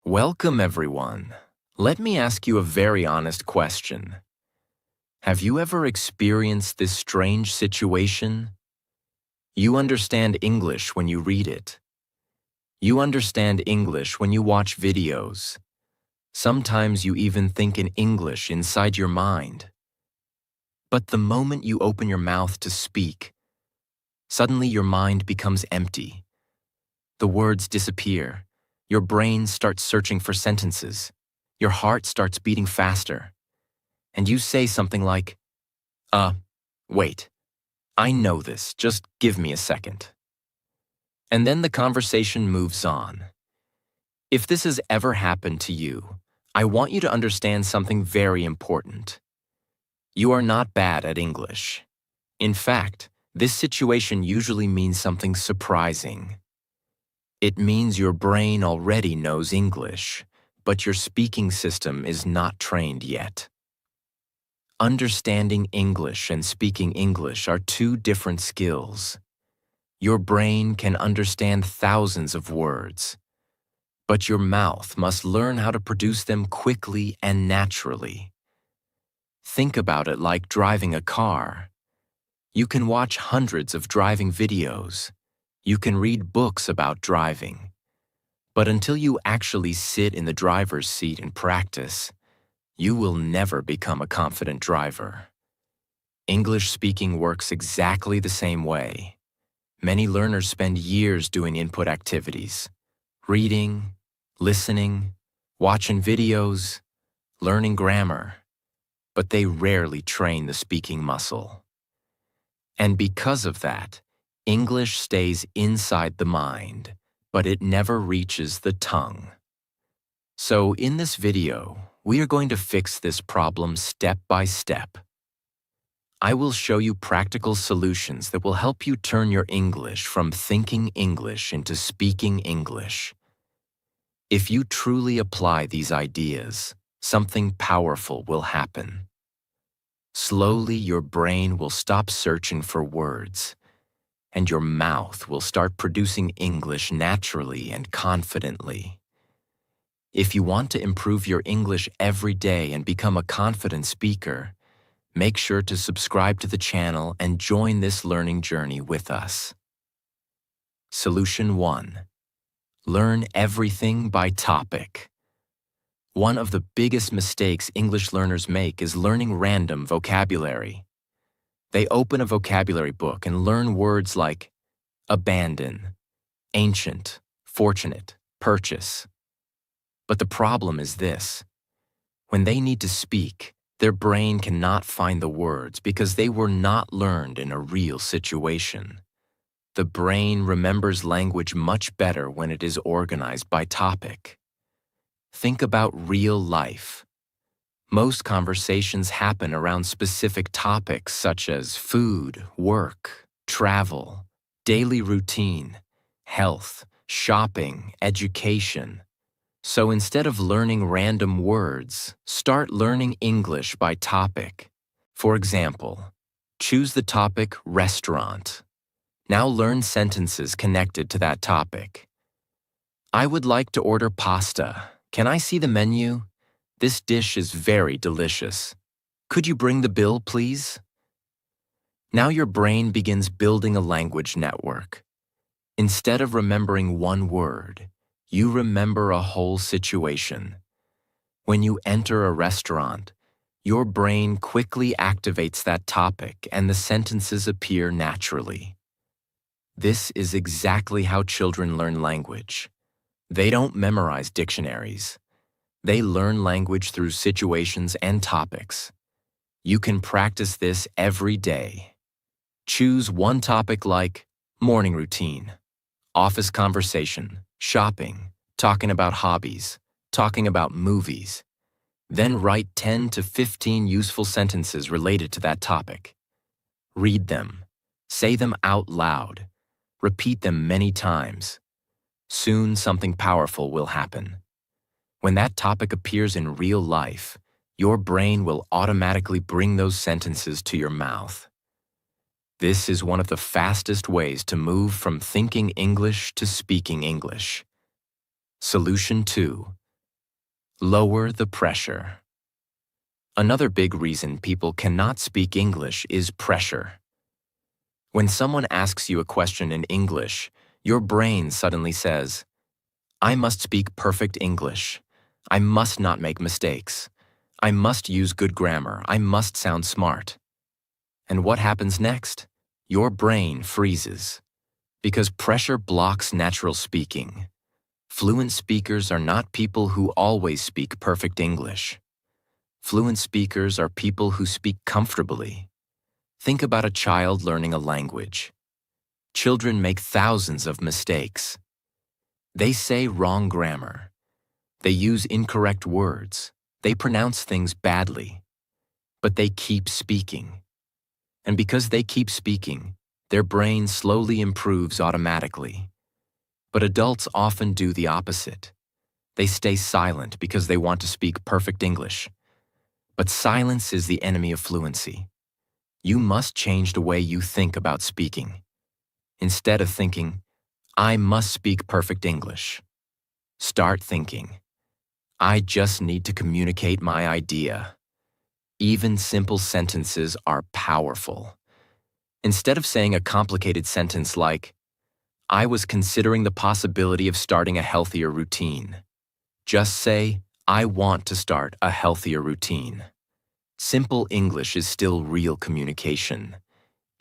Welcome, everyone. Let me ask you a very honest question. Have you ever experienced this strange situation? You understand English when you read it. You understand English when you watch videos. Sometimes you even think in English inside your mind. But the moment you open your mouth to speak, suddenly your mind becomes empty. The words disappear. Your brain starts searching for sentences. Your heart starts beating faster. And you say something like, wait, I know this, just give me a second. And then the conversation moves on. If this has ever happened to you, I want you to understand something very important. You are not bad at English. In fact, this situation usually means something surprising. It means your brain already knows English, but your speaking system is not trained yet. Understanding English and speaking English are two different skills. Your brain can understand thousands of words, but your mouth must learn how to produce them quickly and naturally. Think about it like driving a car. You can watch hundreds of driving videos. You can read books about driving. But until you actually sit in the driver's seat and practice, you will never become a confident driver. English speaking works exactly the same way. Many learners spend years doing input activities, reading, listening, watching videos, learning grammar, but they rarely train the speaking muscle. And because of that, English stays inside the mind, but it never reaches the tongue. So in this video, we are going to fix this problem step by step. I will show you practical solutions that will help you turn your English from thinking English into speaking English. If you truly apply these ideas, something powerful will happen. Slowly, your brain will stop searching for words, and your mouth will start producing English naturally and confidently. If you want to improve your English every day and become a confident speaker, make sure to subscribe to the channel and join this learning journey with us. Solution 1. Learn everything by topic. One of the biggest mistakes English learners make is learning random vocabulary. They open a vocabulary book and learn words like abandon, ancient, fortunate, purchase. But the problem is this: when they need to speak, their brain cannot find the words because they were not learned in a real situation. The brain remembers language much better when it is organized by topic. Think about real life. Most conversations happen around specific topics such as food, work, travel, daily routine, health, shopping, education. So instead of learning random words, start learning English by topic. For example, choose the topic restaurant. Now learn sentences connected to that topic. I would like to order pasta. Can I see the menu? This dish is very delicious. Could you bring the bill, please? Now your brain begins building a language network. Instead of remembering one word, you remember a whole situation. When you enter a restaurant, your brain quickly activates that topic and the sentences appear naturally. This is exactly how children learn language. They don't memorize dictionaries. They learn language through situations and topics. You can practice this every day. Choose one topic like morning routine, office conversation, shopping, talking about hobbies, talking about movies. Then write 10 to 15 useful sentences related to that topic. Read them. Say them out loud. Repeat them many times. Soon something powerful will happen. When that topic appears in real life, your brain will automatically bring those sentences to your mouth. This is one of the fastest ways to move from thinking English to speaking English. Solution 2. Lower the pressure. Another big reason people cannot speak English is pressure. When someone asks you a question in English, your brain suddenly says, I must speak perfect English. I must not make mistakes. I must use good grammar. I must sound smart. And what happens next? Your brain freezes. Because pressure blocks natural speaking. Fluent speakers are not people who always speak perfect English. Fluent speakers are people who speak comfortably. Think about a child learning a language. Children make thousands of mistakes. They say wrong grammar. They use incorrect words. They pronounce things badly. But they keep speaking. And because they keep speaking, their brain slowly improves automatically. But adults often do the opposite. They stay silent because they want to speak perfect English. But silence is the enemy of fluency. You must change the way you think about speaking. Instead of thinking, I must speak perfect English, start thinking, I just need to communicate my idea. Even simple sentences are powerful. Instead of saying a complicated sentence like, I was considering the possibility of starting a healthier routine, just say, I want to start a healthier routine. Simple English is still real communication.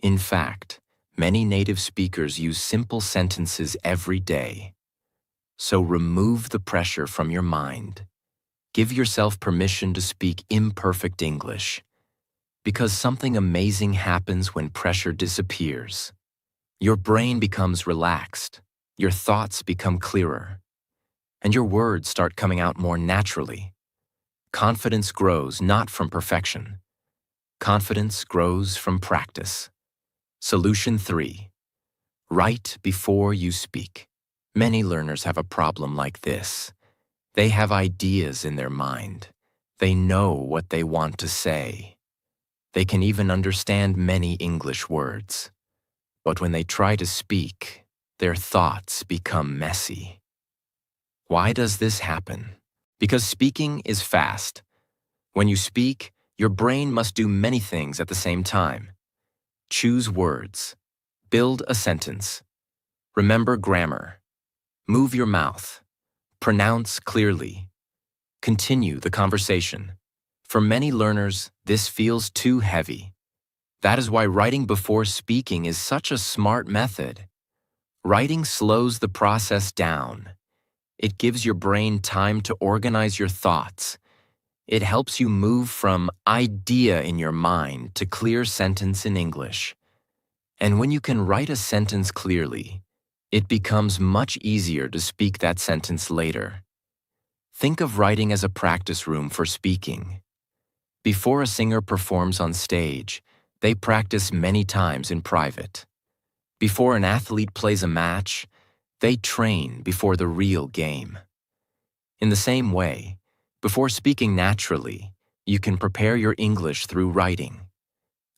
In fact, many native speakers use simple sentences every day. So remove the pressure from your mind. Give yourself permission to speak imperfect English. Because something amazing happens when pressure disappears. Your brain becomes relaxed, your thoughts become clearer, and your words start coming out more naturally. Confidence grows not from perfection. Confidence grows from practice. Solution 3. Write before you speak. Many learners have a problem like this. They have ideas in their mind. They know what they want to say. They can even understand many English words. But when they try to speak, their thoughts become messy. Why does this happen? Because speaking is fast. When you speak, your brain must do many things at the same time. Choose words. Build a sentence. Remember grammar. Move your mouth. Pronounce clearly. Continue the conversation. For many learners, this feels too heavy. That is why writing before speaking is such a smart method. Writing slows the process down. It gives your brain time to organize your thoughts. It helps you move from idea in your mind to clear sentence in English. And when you can write a sentence clearly, it becomes much easier to speak that sentence later. Think of writing as a practice room for speaking. Before a singer performs on stage, they practice many times in private. Before an athlete plays a match, they train before the real game. In the same way, before speaking naturally, you can prepare your English through writing.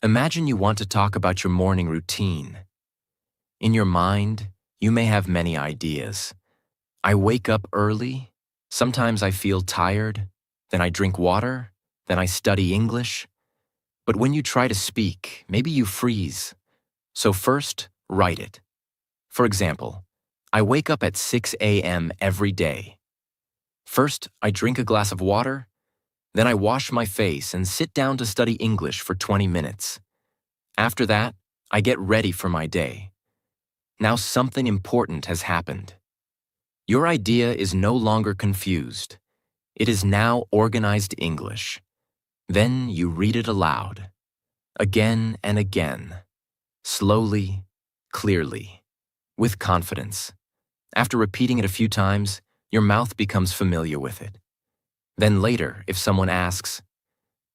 Imagine you want to talk about your morning routine. In your mind, you may have many ideas. I wake up early, sometimes I feel tired, then I drink water, then I study English. But when you try to speak, maybe you freeze. So first, write it. For example, I wake up at 6 a.m. every day. First, I drink a glass of water, then I wash my face and sit down to study English for 20 minutes. After that, I get ready for my day. Now something important has happened. Your idea is no longer confused. It is now organized English. Then you read it aloud, again and again, slowly, clearly, with confidence. After repeating it a few times, your mouth becomes familiar with it. Then later, if someone asks,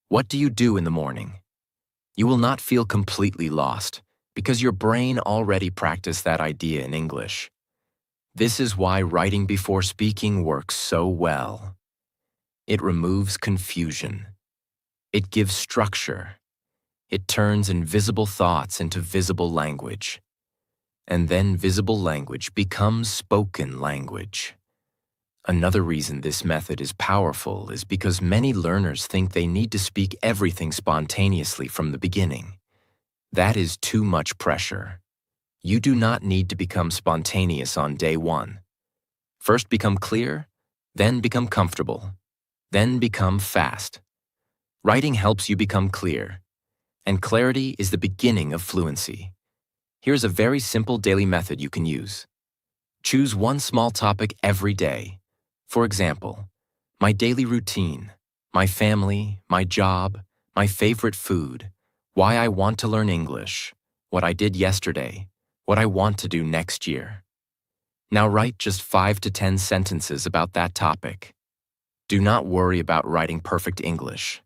"What do you do in the morning?" you will not feel completely lost because your brain already practiced that idea in English. This is why writing before speaking works so well. It removes confusion. It gives structure. It turns invisible thoughts into visible language. And then visible language becomes spoken language. Another reason this method is powerful is because many learners think they need to speak everything spontaneously from the beginning. That is too much pressure. You do not need to become spontaneous on day one. First become clear, then become comfortable, then become fast. Writing helps you become clear, and clarity is the beginning of fluency. Here's a very simple daily method you can use. Choose one small topic every day. For example, my daily routine, my family, my job, my favorite food, why I want to learn English, what I did yesterday, what I want to do next year. Now write just 5 to 10 sentences about that topic. Do not worry about writing perfect English.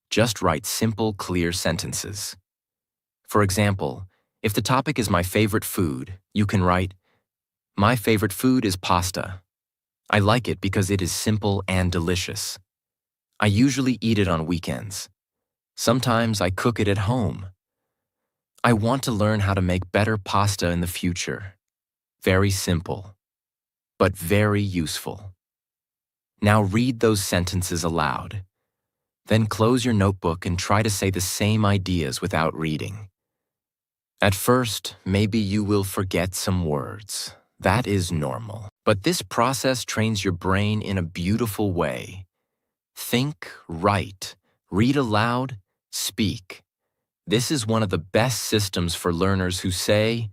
Just write simple, clear sentences. For example, if the topic is my favorite food, you can write, "My favorite food is pasta. I like it because it is simple and delicious. I usually eat it on weekends. Sometimes I cook it at home. I want to learn how to make better pasta in the future." Very simple, but very useful. Now read those sentences aloud. Then close your notebook and try to say the same ideas without reading. At first, maybe you will forget some words. That is normal. But this process trains your brain in a beautiful way. Think, write, read aloud, speak. This is one of the best systems for learners who say,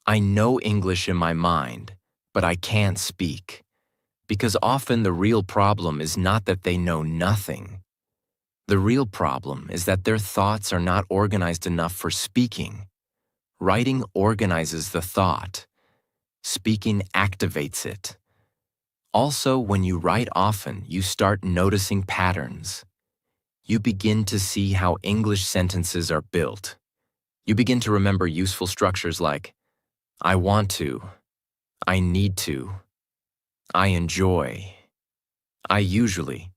"I know English in my mind, but I can't speak." Because often the real problem is not that they know nothing. The real problem is that their thoughts are not organized enough for speaking. Writing organizes the thought. Speaking activates it. Also, when you write often, you start noticing patterns. You begin to see how English sentences are built. You begin to remember useful structures like, "I want to," "I need to," "I enjoy," "I usually,"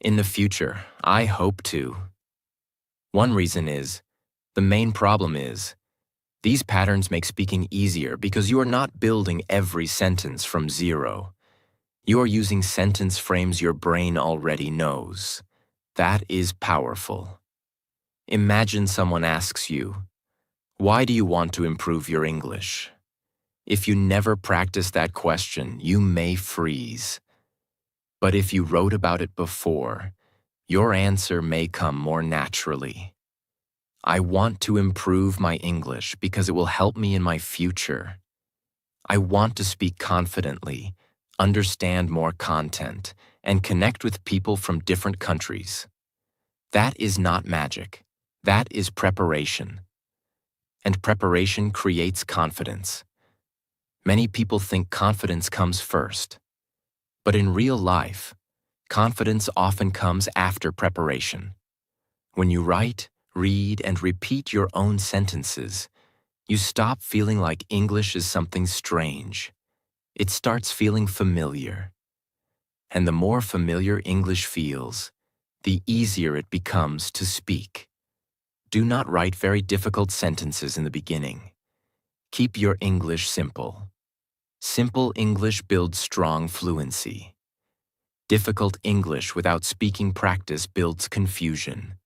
"In the future," "I hope to." One reason is, the main problem is, these patterns make speaking easier because you are not building every sentence from zero. You are using sentence frames your brain already knows. That is powerful. Imagine someone asks you, "Why do you want to improve your English?" If you never practice that question, you may freeze. But if you wrote about it before, your answer may come more naturally. "I want to improve my English because it will help me in my future. I want to speak confidently, understand more content, and connect with people from different countries." That is not magic. That is preparation. And preparation creates confidence. Many people think confidence comes first. But in real life, confidence often comes after preparation. When you write, read, and repeat your own sentences, you stop feeling like English is something strange. It starts feeling familiar. And the more familiar English feels, the easier it becomes to speak. Do not write very difficult sentences in the beginning. Keep your English simple. Simple English builds strong fluency. Difficult English without speaking practice builds confusion.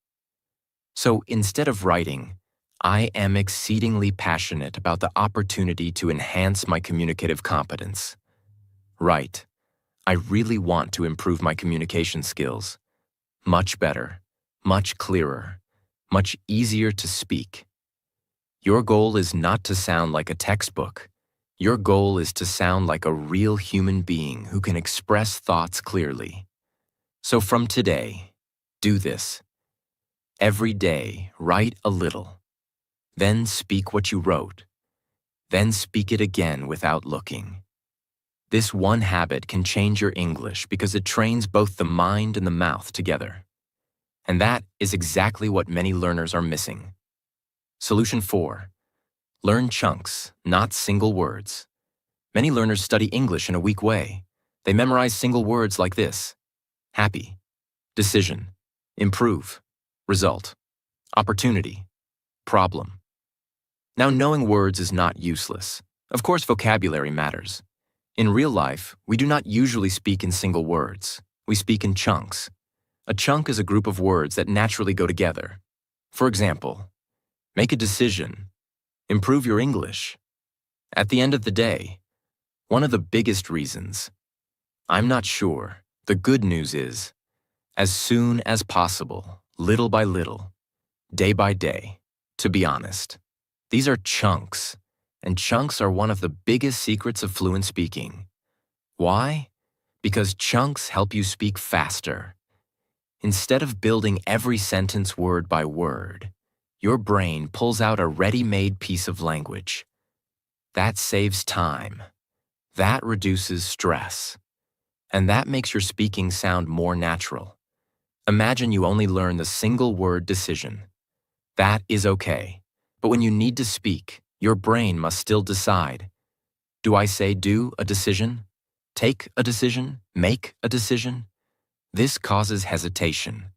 So instead of writing, "I am exceedingly passionate about the opportunity to enhance my communicative competence," write, "I really want to improve my communication skills. Much better, much clearer, much easier to speak." Your goal is not to sound like a textbook. Your goal is to sound like a real human being who can express thoughts clearly. So from today, do this. Every day, write a little. Then speak what you wrote. Then speak it again without looking. This one habit can change your English because it trains both the mind and the mouth together. And that is exactly what many learners are missing. Solution 4. Learn chunks, not single words. Many learners study English in a weak way. They memorize single words like this: happy, decision, improve, result, opportunity, problem. Now, knowing words is not useless. Of course, vocabulary matters. In real life, we do not usually speak in single words. We speak in chunks. A chunk is a group of words that naturally go together. For example, make a decision, improve your English. At the end of the day, one of the biggest reasons, I'm not sure. The good news is, as soon as possible, little by little, day by day, to be honest. These are chunks, and chunks are one of the biggest secrets of fluent speaking. Why? Because chunks help you speak faster. Instead of building every sentence word by word, your brain pulls out a ready-made piece of language. That saves time. That reduces stress. And that makes your speaking sound more natural. Imagine you only learn the single word decision. That is okay. But when you need to speak, your brain must still decide. Do I say do a decision? Take a decision? Make a decision? This causes hesitation.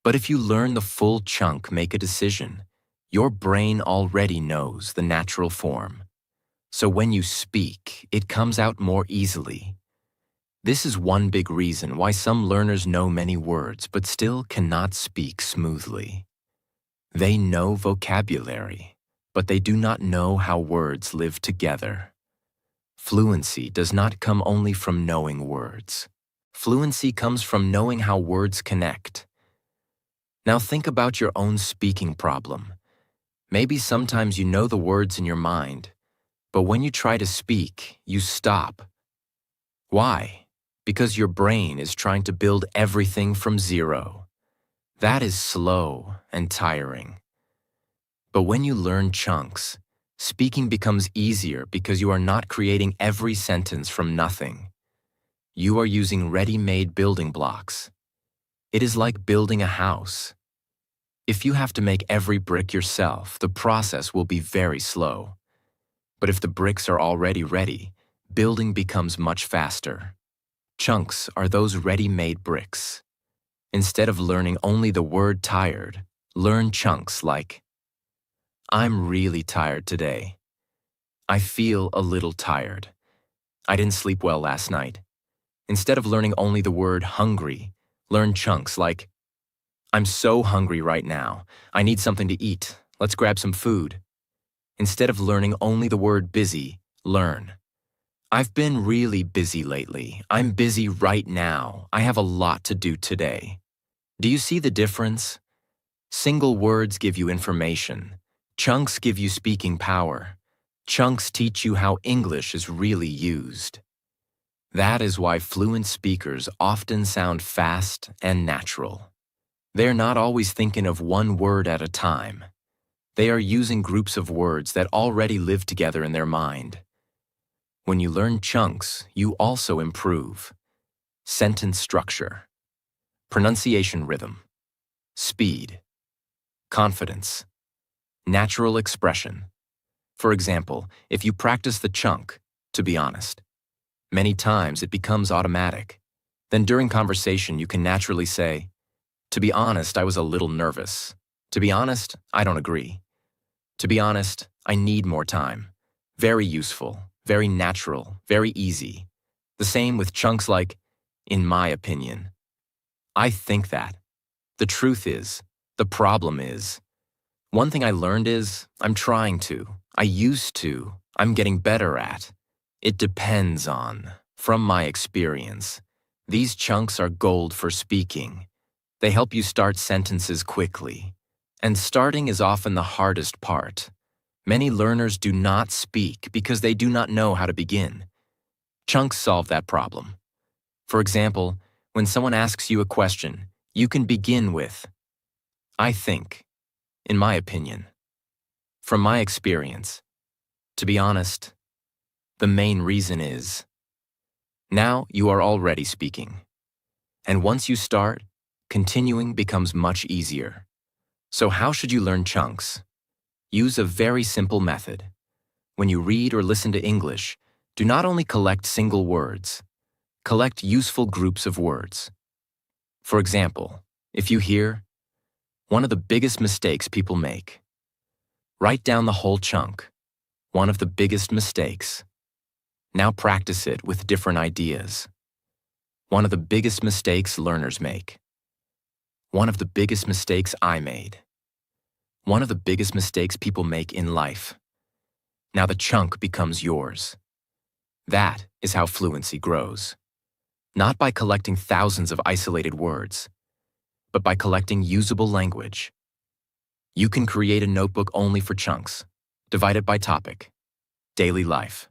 But if you learn the full chunk make a decision, your brain already knows the natural form. So when you speak, it comes out more easily. This is one big reason why some learners know many words but still cannot speak smoothly. They know vocabulary, but they do not know how words live together. Fluency does not come only from knowing words. Fluency comes from knowing how words connect. Now think about your own speaking problem. Maybe sometimes you know the words in your mind, but when you try to speak, you stop. Why? Because your brain is trying to build everything from zero. That is slow and tiring. But when you learn chunks, speaking becomes easier because you are not creating every sentence from nothing. You are using ready-made building blocks. It is like building a house. If you have to make every brick yourself, the process will be very slow. But if the bricks are already ready, building becomes much faster. Chunks are those ready-made bricks. Instead of learning only the word tired, learn chunks like, I'm really tired today. I feel a little tired. I didn't sleep well last night. Instead of learning only the word hungry, learn chunks like, I'm so hungry right now. I need something to eat. Let's grab some food. Instead of learning only the word busy, learn, I've been really busy lately. I'm busy right now. I have a lot to do today. Do you see the difference? Single words give you information. Chunks give you speaking power. Chunks teach you how English is really used. That is why fluent speakers often sound fast and natural. They're not always thinking of one word at a time. They are using groups of words that already live together in their mind. When you learn chunks, you also improve sentence structure, pronunciation rhythm, speed, confidence, natural expression. For example, if you practice the chunk, to be honest, many times it becomes automatic. Then during conversation, you can naturally say, to be honest, I was a little nervous. To be honest, I don't agree. To be honest, I need more time. Very useful, very natural, very easy. The same with chunks like, in my opinion. I think that. The truth is, the problem is. One thing I learned is, I'm trying to. I used to. I'm getting better at. It depends on. From my experience, these chunks are gold for speaking. They help you start sentences quickly. And starting is often the hardest part. Many learners do not speak because they do not know how to begin. Chunks solve that problem. For example, when someone asks you a question, you can begin with, I think, in my opinion, from my experience. To be honest, the main reason is, now you are already speaking. And once you start, continuing becomes much easier. So how should you learn chunks? Use a very simple method. When you read or listen to English, do not only collect single words, collect useful groups of words. For example, if you hear, one of the biggest mistakes people make, write down the whole chunk, one of the biggest mistakes. Now practice it with different ideas. One of the biggest mistakes learners make. One of the biggest mistakes I made. One of the biggest mistakes people make in life. Now the chunk becomes yours. That is how fluency grows. Not by collecting thousands of isolated words, but by collecting usable language. You can create a notebook only for chunks, divide it by topic. Daily life.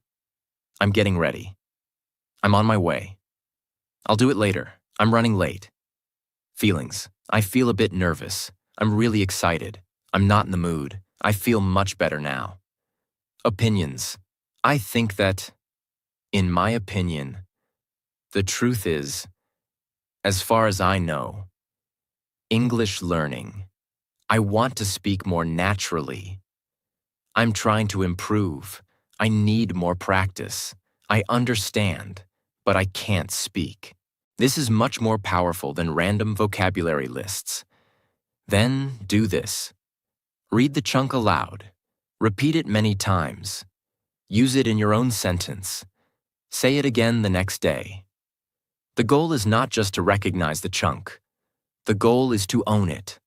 I'm getting ready. I'm on my way. I'll do it later. I'm running late. Feelings. I feel a bit nervous. I'm really excited. I'm not in the mood. I feel much better now. Opinions. I think that, in my opinion, the truth is, as far as I know, English learning. I want to speak more naturally. I'm trying to improve. I need more practice. I understand, but I can't speak. This is much more powerful than random vocabulary lists. Then do this. Read the chunk aloud. Repeat it many times. Use it in your own sentence. Say it again the next day. The goal is not just to recognize the chunk. The goal is to own it.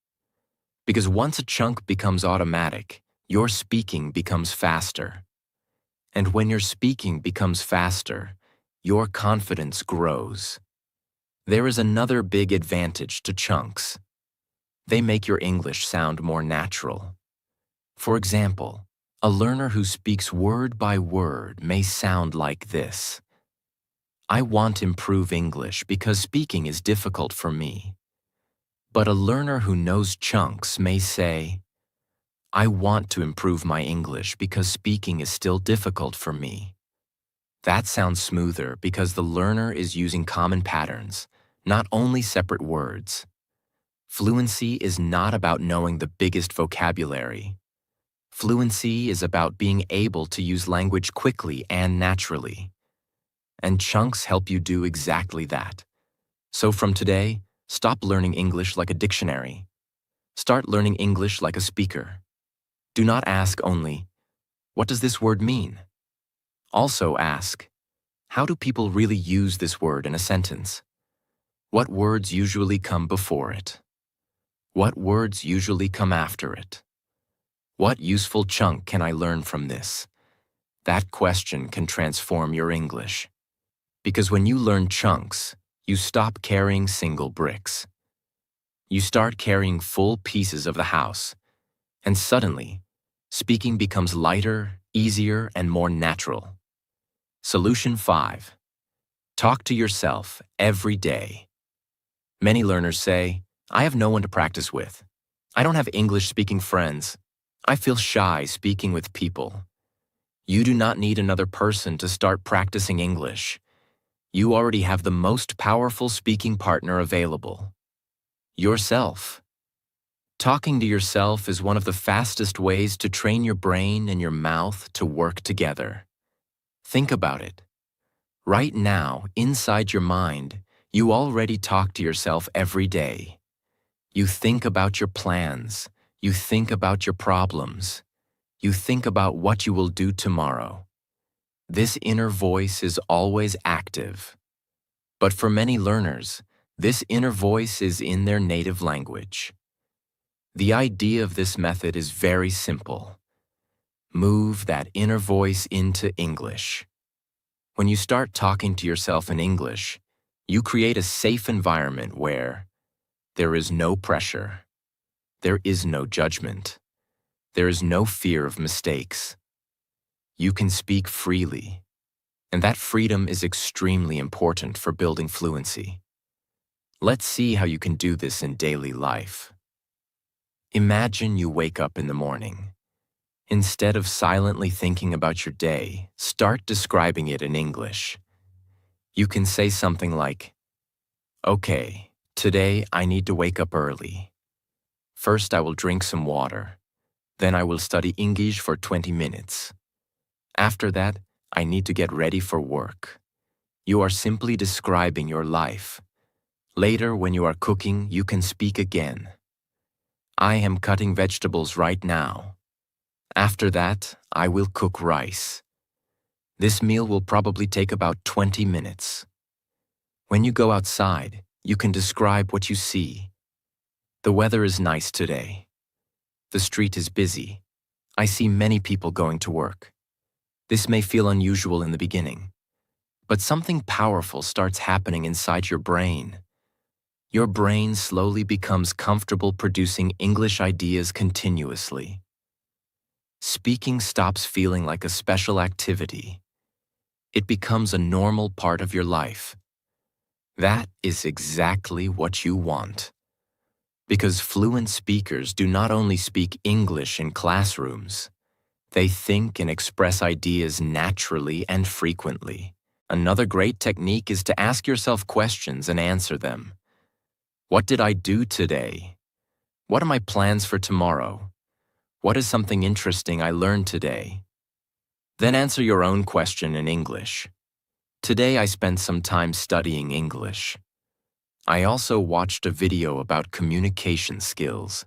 Because once a chunk becomes automatic, your speaking becomes faster. And when your speaking becomes faster, your confidence grows. There is another big advantage to chunks. They make your English sound more natural. For example, a learner who speaks word by word may sound like this. I want to improve English because speaking is difficult for me. But a learner who knows chunks may say, I want to improve my English because speaking is still difficult for me. That sounds smoother because the learner is using common patterns, not only separate words. Fluency is not about knowing the biggest vocabulary. Fluency is about being able to use language quickly and naturally. And chunks help you do exactly that. So from today, stop learning English like a dictionary. Start learning English like a speaker. Do not ask only, what does this word mean? Also ask, how do people really use this word in a sentence? What words usually come before it? What words usually come after it? What useful chunk can I learn from this? That question can transform your English. Because when you learn chunks, you stop carrying single bricks. You start carrying full pieces of the house, and suddenly, speaking becomes lighter, easier, and more natural. Solution 5. Talk to yourself every day. Many learners say, I have no one to practice with. I don't have English-speaking friends. I feel shy speaking with people. You do not need another person to start practicing English. You already have the most powerful speaking partner available. Yourself. Talking to yourself is one of the fastest ways to train your brain and your mouth to work together. Think about it. Right now, inside your mind, you already talk to yourself every day. You think about your plans. You think about your problems. You think about what you will do tomorrow. This inner voice is always active. But for many learners, this inner voice is in their native language. The idea of this method is very simple. Move that inner voice into English. When you start talking to yourself in English, you create a safe environment where there is no pressure. There is no judgment. There is no fear of mistakes. You can speak freely, and that freedom is extremely important for building fluency. Let's see how you can do this in daily life. Imagine you wake up in the morning. Instead of silently thinking about your day, start describing it in English. You can say something like, okay, today I need to wake up early. First I will drink some water. Then I will study English for 20 minutes. After that, I need to get ready for work. You are simply describing your life. Later, when you are cooking, you can speak again. I am cutting vegetables right now. After that, I will cook rice. This meal will probably take about 20 minutes. When you go outside, you can describe what you see. The weather is nice today. The street is busy. I see many people going to work. This may feel unusual in the beginning, but something powerful starts happening inside your brain. Your brain slowly becomes comfortable producing English ideas continuously. Speaking stops feeling like a special activity. It becomes a normal part of your life. That is exactly what you want. Because fluent speakers do not only speak English in classrooms, they think and express ideas naturally and frequently. Another great technique is to ask yourself questions and answer them. What did I do today? What are my plans for tomorrow? What is something interesting I learned today? Then answer your own question in English. Today I spent some time studying English. I also watched a video about communication skills.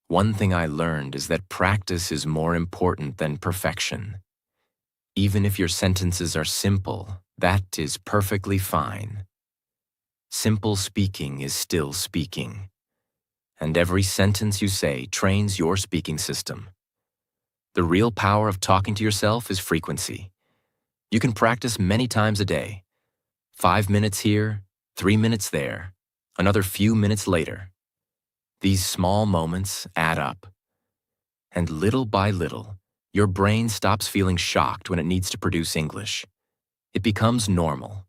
One thing I learned is that practice is more important than perfection. Even if your sentences are simple, that is perfectly fine. Simple speaking is still speaking. And every sentence you say trains your speaking system. The real power of talking to yourself is frequency. You can practice many times a day. 5 minutes here, 3 minutes there, another few minutes later. These small moments add up. And little by little, your brain stops feeling shocked when it needs to produce English. It becomes normal.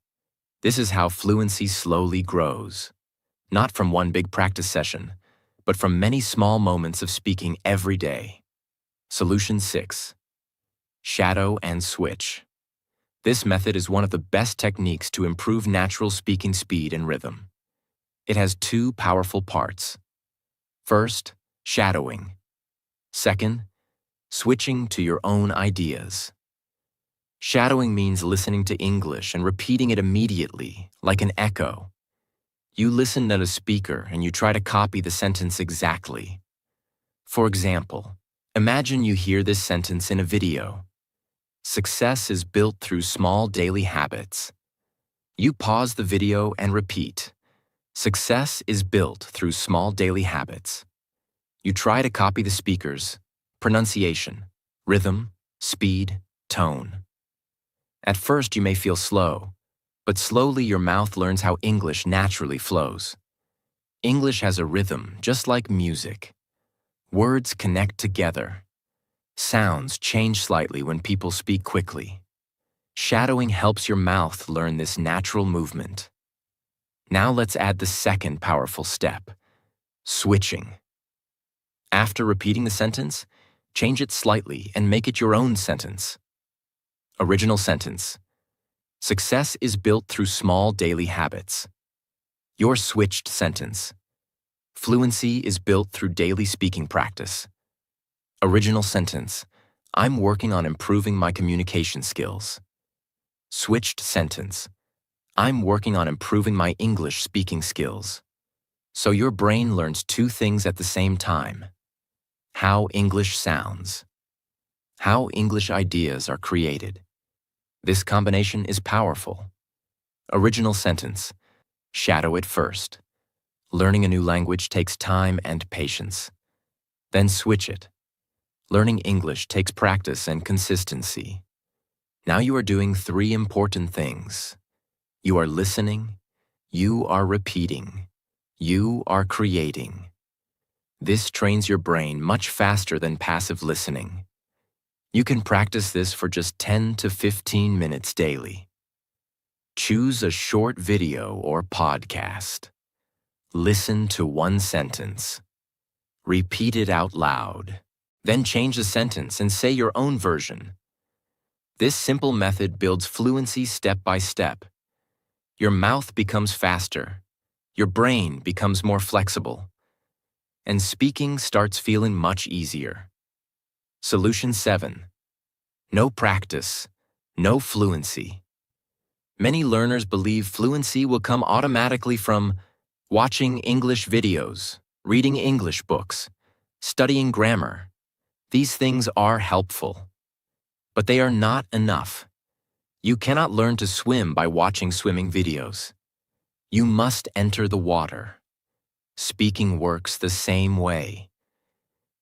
This is how fluency slowly grows. Not from one big practice session, but from many small moments of speaking every day. Solution 6. Shadow and switch. This method is one of the best techniques to improve natural speaking speed and rhythm. It has two powerful parts. First, shadowing. Second, switching to your own ideas. Shadowing means listening to English and repeating it immediately, like an echo. You listen at a speaker and you try to copy the sentence exactly. For example, imagine you hear this sentence in a video. Success is built through small daily habits. You pause the video and repeat. Success is built through small daily habits. You try to copy the speaker's pronunciation, rhythm, speed, tone. At first you may feel slow, but slowly your mouth learns how English naturally flows. English has a rhythm just like music. Words connect together. Sounds change slightly when people speak quickly. Shadowing helps your mouth learn this natural movement. Now let's add the second powerful step, switching. After repeating the sentence, change it slightly and make it your own sentence. Original sentence. Success is built through small daily habits. Your switched sentence. Fluency is built through daily speaking practice. Original sentence. I'm working on improving my communication skills. Switched sentence. I'm working on improving my English speaking skills. So your brain learns two things at the same time. How English sounds. How English ideas are created. This combination is powerful. Original sentence. Shadow it first. Learning a new language takes time and patience. Then switch it. Learning English takes practice and consistency. Now you are doing three important things. You are listening. You are repeating. You are creating. This trains your brain much faster than passive listening. You can practice this for just 10 to 15 minutes daily. Choose a short video or podcast. Listen to one sentence. Repeat it out loud. Then change the sentence and say your own version. This simple method builds fluency step by step. Your mouth becomes faster. Your brain becomes more flexible. And speaking starts feeling much easier. Solution 7. No practice, no fluency. Many learners believe fluency will come automatically from watching English videos, reading English books, studying grammar. These things are helpful, but they are not enough. You cannot learn to swim by watching swimming videos. You must enter the water. Speaking works the same way.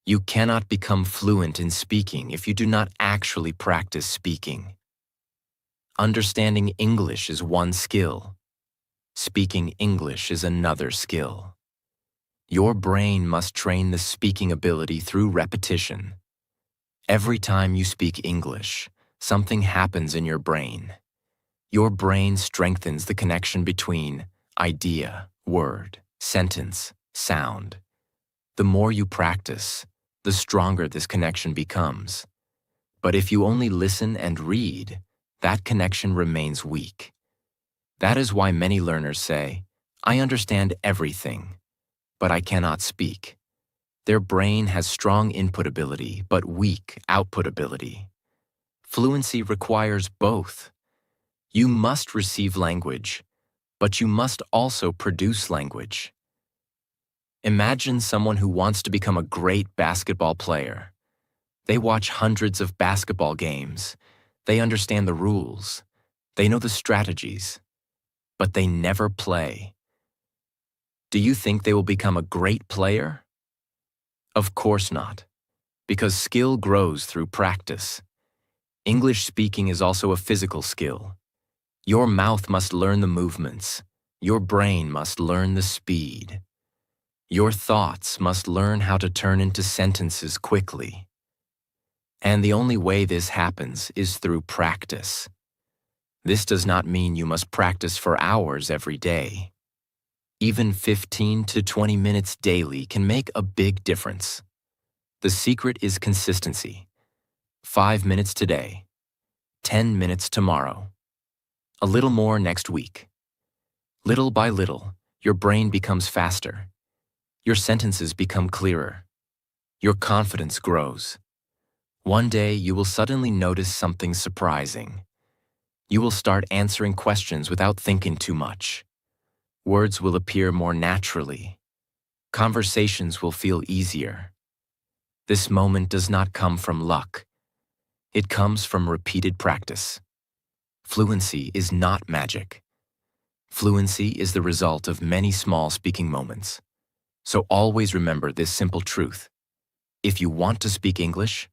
You cannot become fluent in speaking if you do not actually practice speaking. Understanding English is one skill. Speaking English is another skill. Your brain must train the speaking ability through repetition. Every time you speak English, something happens in your brain. Your brain strengthens the connection between idea, word, sentence, sound. The more you practice, the stronger this connection becomes. But if you only listen and read, that connection remains weak. That is why many learners say, "I understand everything, but I cannot speak." Their brain has strong input ability, but weak output ability. Fluency requires both. You must receive language, but you must also produce language. Imagine someone who wants to become a great basketball player. They watch hundreds of basketball games. They understand the rules. They know the strategies, but they never play. Do you think they will become a great player? Of course not, because skill grows through practice. English speaking is also a physical skill. Your mouth must learn the movements. Your brain must learn the speed. Your thoughts must learn how to turn into sentences quickly. And the only way this happens is through practice. This does not mean you must practice for hours every day. Even 15 to 20 minutes daily can make a big difference. The secret is consistency. 5 minutes today, 10 minutes tomorrow, a little more next week. Little by little, your brain becomes faster. Your sentences become clearer. Your confidence grows. One day, you will suddenly notice something surprising. You will start answering questions without thinking too much. Words will appear more naturally. Conversations will feel easier. This moment does not come from luck. It comes from repeated practice. Fluency is not magic. Fluency is the result of many small speaking moments. So always remember this simple truth. If you want to speak English,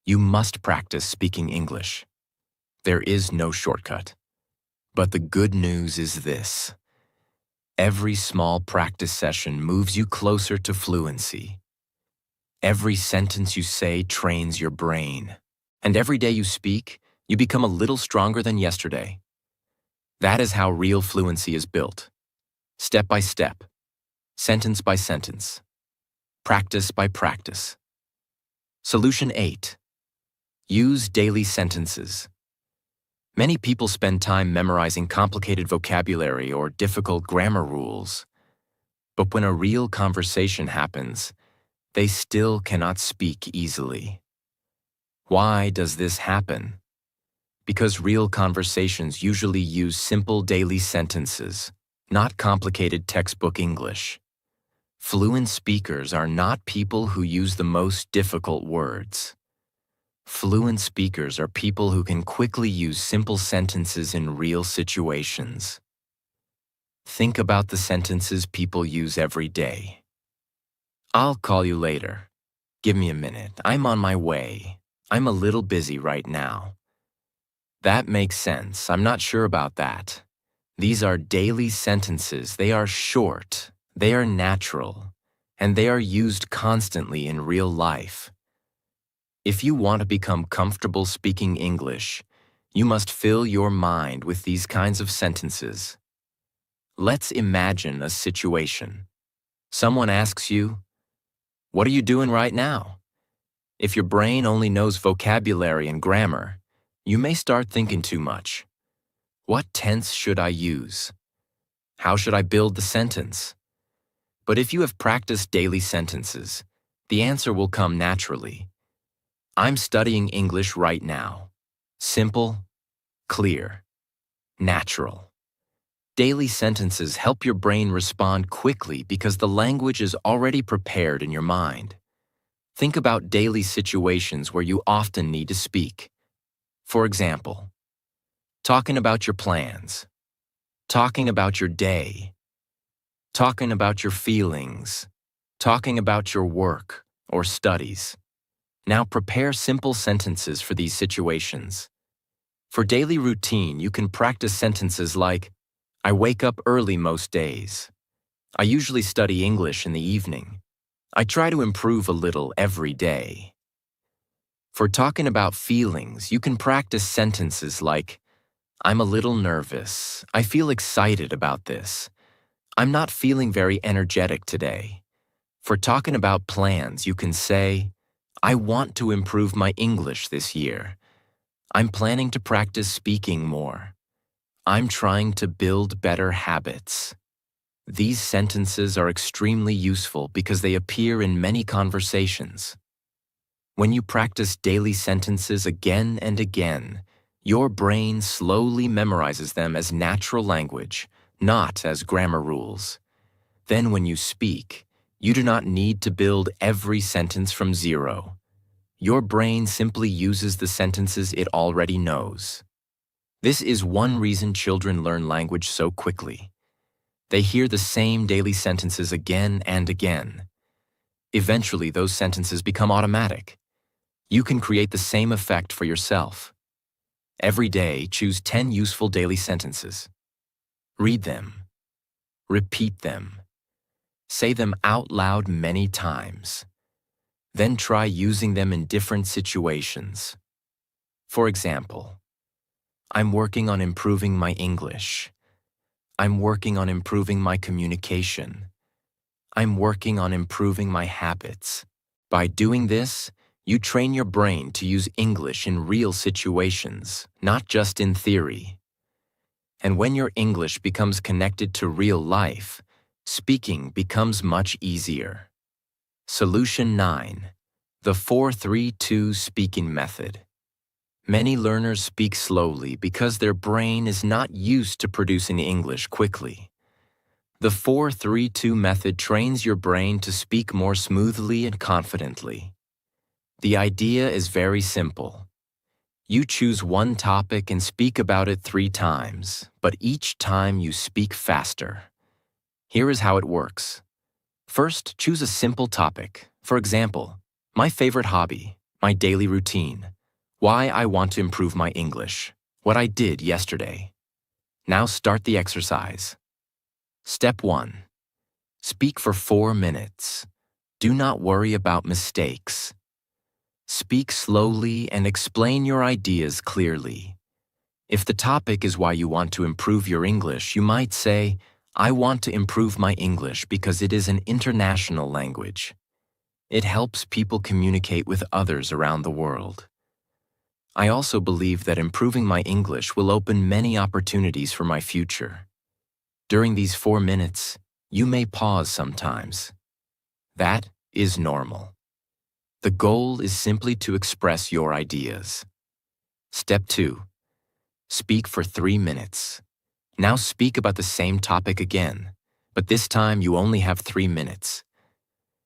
you must practice speaking English. There is no shortcut. But the good news is this. Every small practice session moves you closer to fluency. Every sentence you say trains your brain. And every day you speak, you become a little stronger than yesterday. That is how real fluency is built. Step by step. Sentence by sentence. Practice by practice. Solution 8. Use daily sentences. Many people spend time memorizing complicated vocabulary or difficult grammar rules. But when a real conversation happens, they still cannot speak easily. Why does this happen? Because real conversations usually use simple daily sentences, not complicated textbook English. Fluent speakers are not people who use the most difficult words. Fluent speakers are people who can quickly use simple sentences in real situations. Think about the sentences people use every day. I'll call you later. Give me a minute. I'm on my way. I'm a little busy right now. That makes sense. I'm not sure about that. These are daily sentences. They are short. They are natural, and they are used constantly in real life. If you want to become comfortable speaking English, you must fill your mind with these kinds of sentences. Let's imagine a situation. Someone asks you, "What are you doing right now?" If your brain only knows vocabulary and grammar, you may start thinking too much. What tense should I use? How should I build the sentence? But if you have practiced daily sentences, the answer will come naturally. I'm studying English right now. Simple, clear, natural. Daily sentences help your brain respond quickly because the language is already prepared in your mind. Think about daily situations where you often need to speak. For example, talking about your plans, talking about your day, talking about your feelings, talking about your work or studies. Now prepare simple sentences for these situations. For daily routine, you can practice sentences like, I wake up early most days. I usually study English in the evening. I try to improve a little every day. For talking about feelings, you can practice sentences like, I'm a little nervous. I feel excited about this. I'm not feeling very energetic today. For talking about plans, you can say, I want to improve my English this year. I'm planning to practice speaking more. I'm trying to build better habits. These sentences are extremely useful because they appear in many conversations. When you practice daily sentences again and again, your brain slowly memorizes them as natural language, not as grammar rules. Then when you speak, you do not need to build every sentence from zero. Your brain simply uses the sentences it already knows. This is one reason children learn language so quickly. They hear the same daily sentences again and again. Eventually, those sentences become automatic. You can create the same effect for yourself. Every day, choose 10 useful daily sentences. Read them. Repeat them. Say them out loud many times. Then try using them in different situations. For example, I'm working on improving my English. I'm working on improving my communication. I'm working on improving my habits. By doing this, you train your brain to use English in real situations, not just in theory. And when your English becomes connected to real life, speaking becomes much easier. Solution 9. The 4-3-2 speaking method. Many learners speak slowly because their brain is not used to producing English quickly. The 4-3-2 method trains your brain to speak more smoothly and confidently. The idea is very simple. You choose one topic and speak about it 3 times, but each time you speak faster. Here is how it works. First, choose a simple topic. For example, my favorite hobby, my daily routine, why I want to improve my English, what I did yesterday. Now start the exercise. Step 1. Speak for 4 minutes. Do not worry about mistakes. Speak slowly and explain your ideas clearly. If the topic is why you want to improve your English, you might say, I want to improve my English because it is an international language. It helps people communicate with others around the world. I also believe that improving my English will open many opportunities for my future. During these 4 minutes, you may pause sometimes. That is normal. The goal is simply to express your ideas. Step 2. Speak for 3 minutes. Now speak about the same topic again, but this time you only have 3 minutes.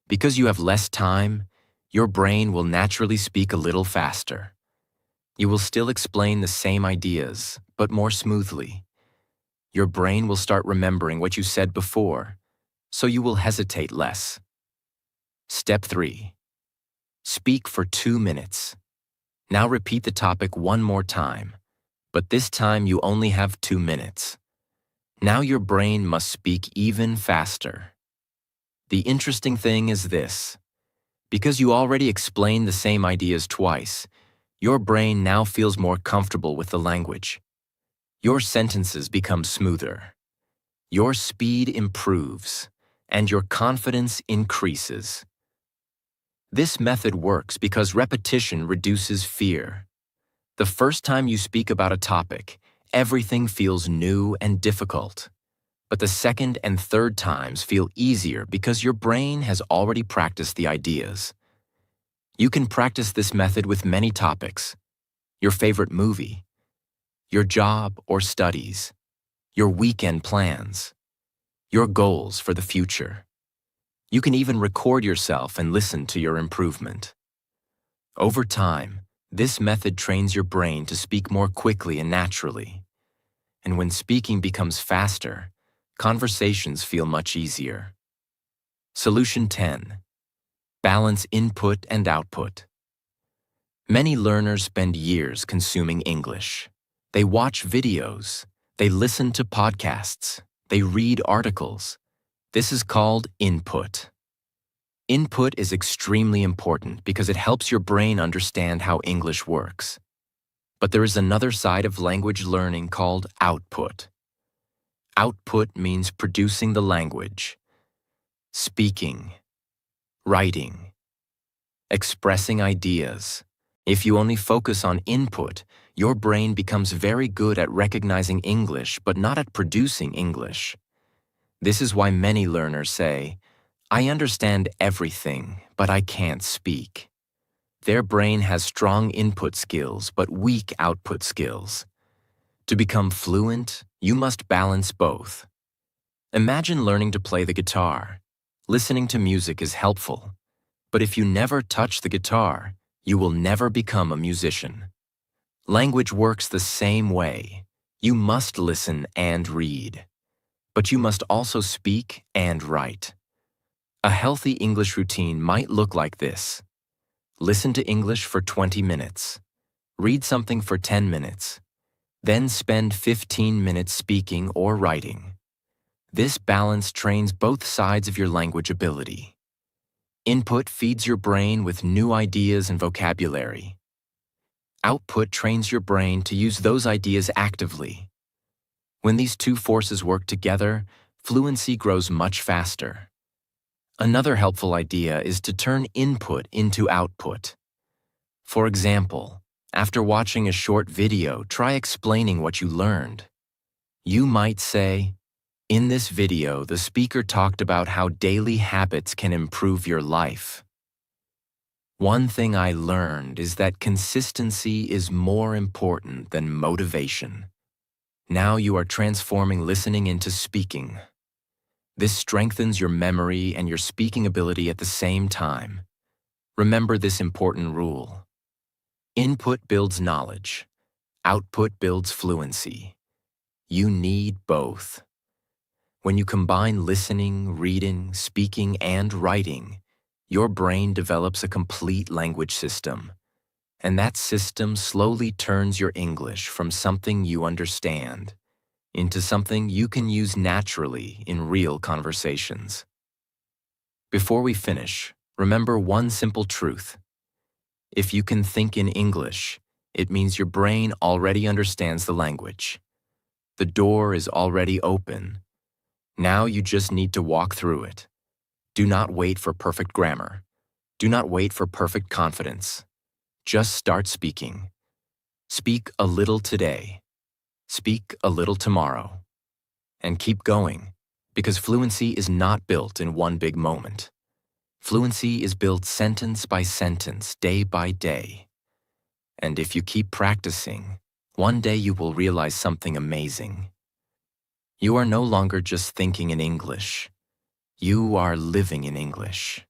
Because you have less time, your brain will naturally speak a little faster. You will still explain the same ideas, but more smoothly. Your brain will start remembering what you said before, so you will hesitate less. Step 3. Speak for 2 minutes. Now repeat the topic one more time, but this time you only have 2 minutes. Now your brain must speak even faster. The interesting thing is this. Because you already explained the same ideas twice, your brain now feels more comfortable with the language. Your sentences become smoother. Your speed improves, and your confidence increases. This method works because repetition reduces fear. The first time you speak about a topic, everything feels new and difficult. But the second and third times feel easier because your brain has already practiced the ideas. You can practice this method with many topics: your favorite movie, your job or studies, your weekend plans, your goals for the future. You can even record yourself and listen to your improvement. Over time, This method trains your brain to speak more quickly and naturally. And when speaking becomes faster, conversations feel much easier. Solution 10. Balance input and output. Many learners spend years consuming English. They watch videos, they listen to podcasts, they read articles. This is called input. Input is extremely important because it helps your brain understand how English works. But there is another side of language learning called output. Output means producing the language, speaking, writing, expressing ideas. If you only focus on input, your brain becomes very good at recognizing English but not at producing English. This is why many learners say, "I understand everything, but I can't speak." Their brain has strong input skills but weak output skills. To become fluent, you must balance both. Imagine learning to play the guitar. Listening to music is helpful, but if you never touch the guitar, you will never become a musician. Language works the same way. You must listen and read, but you must also speak and write. A healthy English routine might look like this. Listen to English for 20 minutes. Read something for 10 minutes. Then spend 15 minutes speaking or writing. This balance trains both sides of your language ability. Input feeds your brain with new ideas and vocabulary. Output trains your brain to use those ideas actively. When these two forces work together, fluency grows much faster. Another helpful idea is to turn input into output. For example, after watching a short video, try explaining what you learned. You might say, "In this video, the speaker talked about how daily habits can improve your life. One thing I learned is that consistency is more important than motivation." Now you are transforming listening into speaking. This strengthens your memory and your speaking ability at the same time. Remember this important rule. Input builds knowledge. Output builds fluency. You need both. When you combine listening, reading, speaking, and writing, your brain develops a complete language system. And that system slowly turns your English from something you understand into something you can use naturally in real conversations. Before we finish, remember one simple truth. If you can think in English, it means your brain already understands the language. The door is already open. Now you just need to walk through it. Do not wait for perfect grammar. Do not wait for perfect confidence. Just start speaking. Speak a little today. Speak a little tomorrow. And keep going, because fluency is not built in one big moment. Fluency is built sentence by sentence, day by day. And if you keep practicing, one day you will realize something amazing. You are no longer just thinking in English. You are living in English.